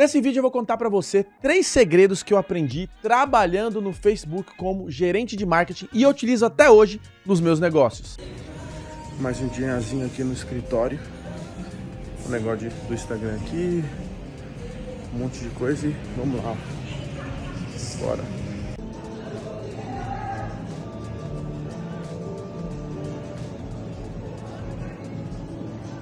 Nesse vídeo eu vou contar pra você 3 segredos que eu aprendi trabalhando no Facebook como gerente de marketing e eu utilizo até hoje nos meus negócios. Mais um diazinho aqui no escritório, o negócio do Instagram aqui, um monte de coisa e vamos lá, bora.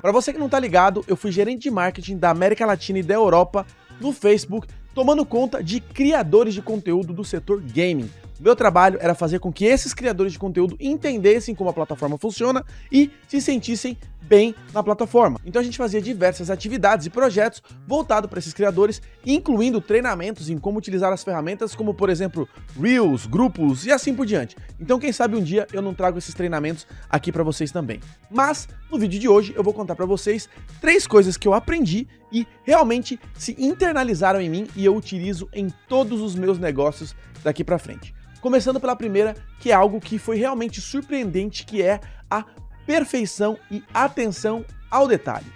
Para você que não tá ligado, eu fui gerente de marketing da América Latina e da Europa no Facebook, tomando conta de criadores de conteúdo do setor gaming. Meu trabalho era fazer com que esses criadores de conteúdo entendessem como a plataforma funciona e se sentissem bem na plataforma. Então a gente fazia diversas atividades e projetos voltados para esses criadores, incluindo treinamentos em como utilizar as ferramentas como, por exemplo, Reels, grupos e assim por diante. Então quem sabe um dia eu não trago esses treinamentos aqui para vocês também. Mas no vídeo de hoje eu vou contar para vocês 3 coisas que eu aprendi e realmente se internalizaram em mim e eu utilizo em todos os meus negócios daqui para frente. Começando pela primeira, que é algo que foi realmente surpreendente, que é a perfeição e atenção ao detalhe.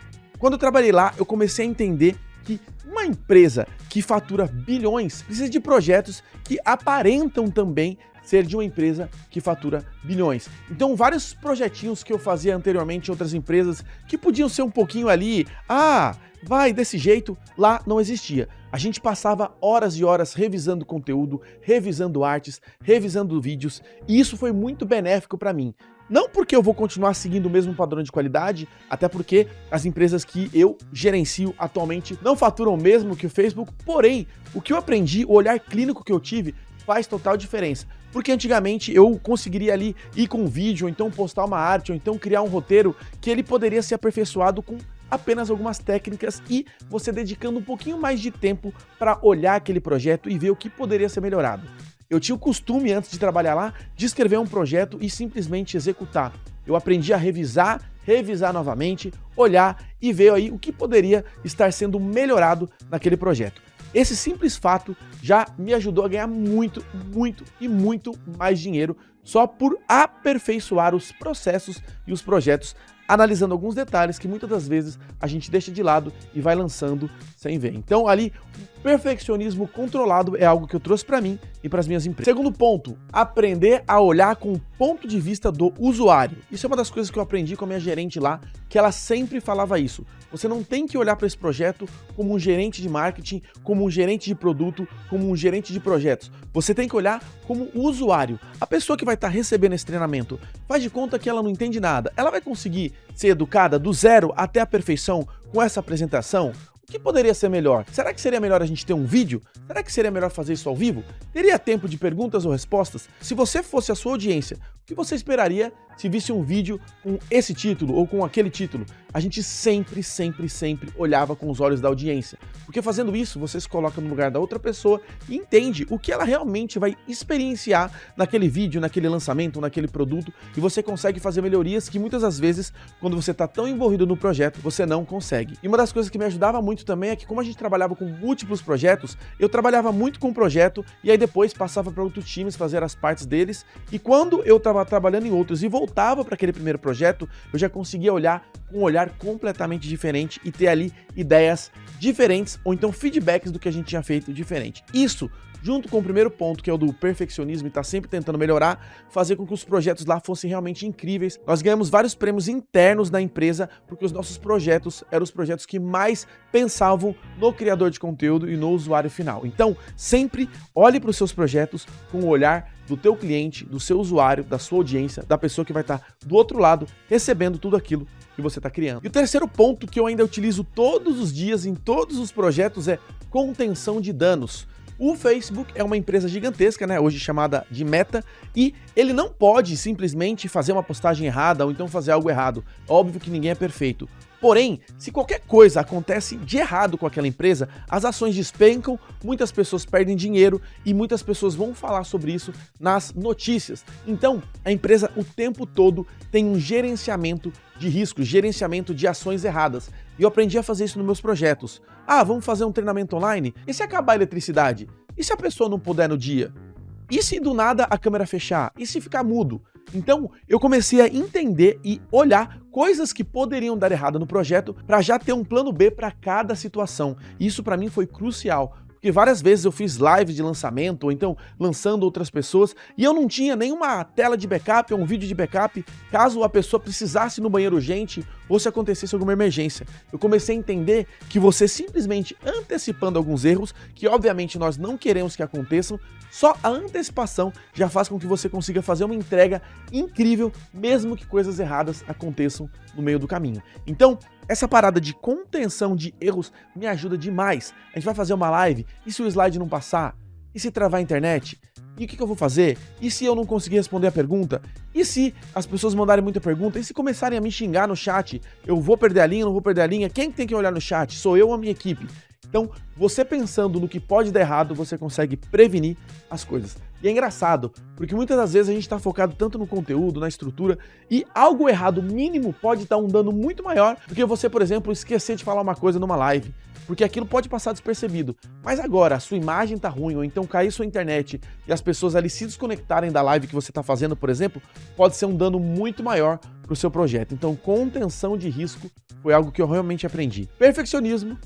Quando eu trabalhei lá, eu comecei a entender que uma empresa que fatura bilhões precisa de projetos que aparentam também ser de uma empresa que fatura bilhões. Então, vários projetinhos que eu fazia anteriormente em outras empresas, que podiam ser um pouquinho ali, vai desse jeito, lá não existia. A gente passava horas e horas revisando conteúdo, revisando artes, revisando vídeos, e isso foi muito benéfico para mim. Não porque eu vou continuar seguindo o mesmo padrão de qualidade, até porque as empresas que eu gerencio atualmente não faturam o mesmo que o Facebook, porém, o que eu aprendi, o olhar clínico que eu tive, faz total diferença. Porque antigamente eu conseguiria ali ir com um vídeo, ou então postar uma arte, ou então criar um roteiro que ele poderia ser aperfeiçoado com apenas algumas técnicas e você dedicando um pouquinho mais de tempo para olhar aquele projeto e ver o que poderia ser melhorado. Eu tinha o costume, antes de trabalhar lá, de escrever um projeto e simplesmente executar. Eu aprendi a revisar novamente, olhar e ver aí o que poderia estar sendo melhorado naquele projeto. Esse simples fato já me ajudou a ganhar muito mais dinheiro só por aperfeiçoar os processos e os projetos, analisando alguns detalhes que muitas das vezes a gente deixa de lado e vai lançando sem ver. Então ali, o perfeccionismo controlado é algo que eu trouxe para mim e para as minhas empresas. Segundo ponto, aprender a olhar com o ponto de vista do usuário. Isso é uma das coisas que eu aprendi com a minha gerente lá, que ela sempre falava isso. Você não tem que olhar para esse projeto como um gerente de marketing, como um gerente de produto, como um gerente de projetos. Você tem que olhar como usuário. A pessoa que vai estar recebendo esse treinamento, faz de conta que ela não entende nada. Ela vai conseguir ser educada do zero até a perfeição com essa apresentação? O que poderia ser melhor? Será que seria melhor a gente ter um vídeo? Será que seria melhor fazer isso ao vivo? Teria tempo de perguntas ou respostas? Se você fosse a sua audiência, o que você esperaria se visse um vídeo com esse título ou com aquele título? A gente sempre olhava com os olhos da audiência. Porque fazendo isso, você se coloca no lugar da outra pessoa e entende o que ela realmente vai experienciar naquele vídeo, naquele lançamento, naquele produto, e você consegue fazer melhorias que muitas das vezes, quando você está tão envolvido no projeto, você não consegue. E uma das coisas que me ajudava muito também é que, como a gente trabalhava com múltiplos projetos, eu trabalhava muito com um projeto e aí depois passava para outros times fazer as partes deles, e quando eu estava trabalhando em outros e voltava para aquele primeiro projeto, eu já conseguia olhar com um olhar completamente diferente e ter ali ideias diferentes ou então feedbacks do que a gente tinha feito diferente. Isso, junto com o primeiro ponto, que é o do perfeccionismo e tá sempre tentando melhorar, fazer com que os projetos lá fossem realmente incríveis. Nós ganhamos vários prêmios internos da empresa porque os nossos projetos eram os projetos que mais pensavam no criador de conteúdo e no usuário final. Então, sempre olhe para os seus projetos com o olhar do teu cliente, do seu usuário, da sua audiência, da pessoa que vai estar do outro lado recebendo tudo aquilo que você está criando. E o terceiro ponto que eu ainda utilizo todos os dias em todos os projetos é contenção de danos. O Facebook é uma empresa gigantesca, né, hoje chamada de Meta, e ele não pode simplesmente fazer uma postagem errada ou então fazer algo errado. Óbvio que ninguém é perfeito. Porém, se qualquer coisa acontece de errado com aquela empresa, as ações despencam, muitas pessoas perdem dinheiro e muitas pessoas vão falar sobre isso nas notícias. Então, a empresa o tempo todo tem um gerenciamento de riscos, gerenciamento de ações erradas. E eu aprendi a fazer isso nos meus projetos. Vamos fazer um treinamento online? E se acabar a eletricidade? E se a pessoa não puder no dia? E se do nada a câmera fechar? E se ficar mudo? Então, eu comecei a entender e olhar coisas que poderiam dar errado no projeto para já ter um plano B para cada situação. E isso para mim foi crucial, porque várias vezes eu fiz live de lançamento, ou então lançando outras pessoas, e eu não tinha nenhuma tela de backup ou um vídeo de backup, caso a pessoa precisasse ir no banheiro urgente ou se acontecesse alguma emergência. Eu comecei a entender que você simplesmente antecipando alguns erros, que obviamente nós não queremos que aconteçam, só a antecipação já faz com que você consiga fazer uma entrega incrível, mesmo que coisas erradas aconteçam no meio do caminho. Então, essa parada de contenção de erros me ajuda demais. A gente vai fazer uma live, e se o slide não passar? E se travar a internet? E o que eu vou fazer? E se eu não conseguir responder a pergunta? E se as pessoas mandarem muita pergunta? E se começarem a me xingar no chat? Eu vou perder a linha, não vou perder a linha? Quem tem que olhar no chat? Sou eu ou a minha equipe? Então, você pensando no que pode dar errado, você consegue prevenir as coisas. E é engraçado, porque muitas das vezes a gente está focado tanto no conteúdo, na estrutura, e algo errado mínimo pode dar um dano muito maior do que você, por exemplo, esquecer de falar uma coisa numa live, porque aquilo pode passar despercebido. Mas agora, a sua imagem tá ruim, ou então cair sua internet e as pessoas ali se desconectarem da live que você está fazendo, por exemplo, pode ser um dano muito maior para o seu projeto. Então, contenção de risco foi algo que eu realmente aprendi. Perfeccionismo,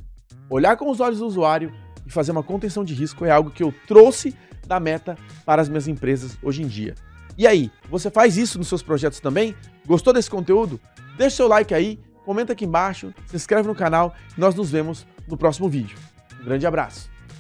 olhar com os olhos do usuário e fazer uma contenção de risco é algo que eu trouxe da meta para as minhas empresas hoje em dia. E aí, você faz isso nos seus projetos também? Gostou desse conteúdo? Deixa seu like aí, comenta aqui embaixo, se inscreve no canal e nós nos vemos no próximo vídeo. Um grande abraço!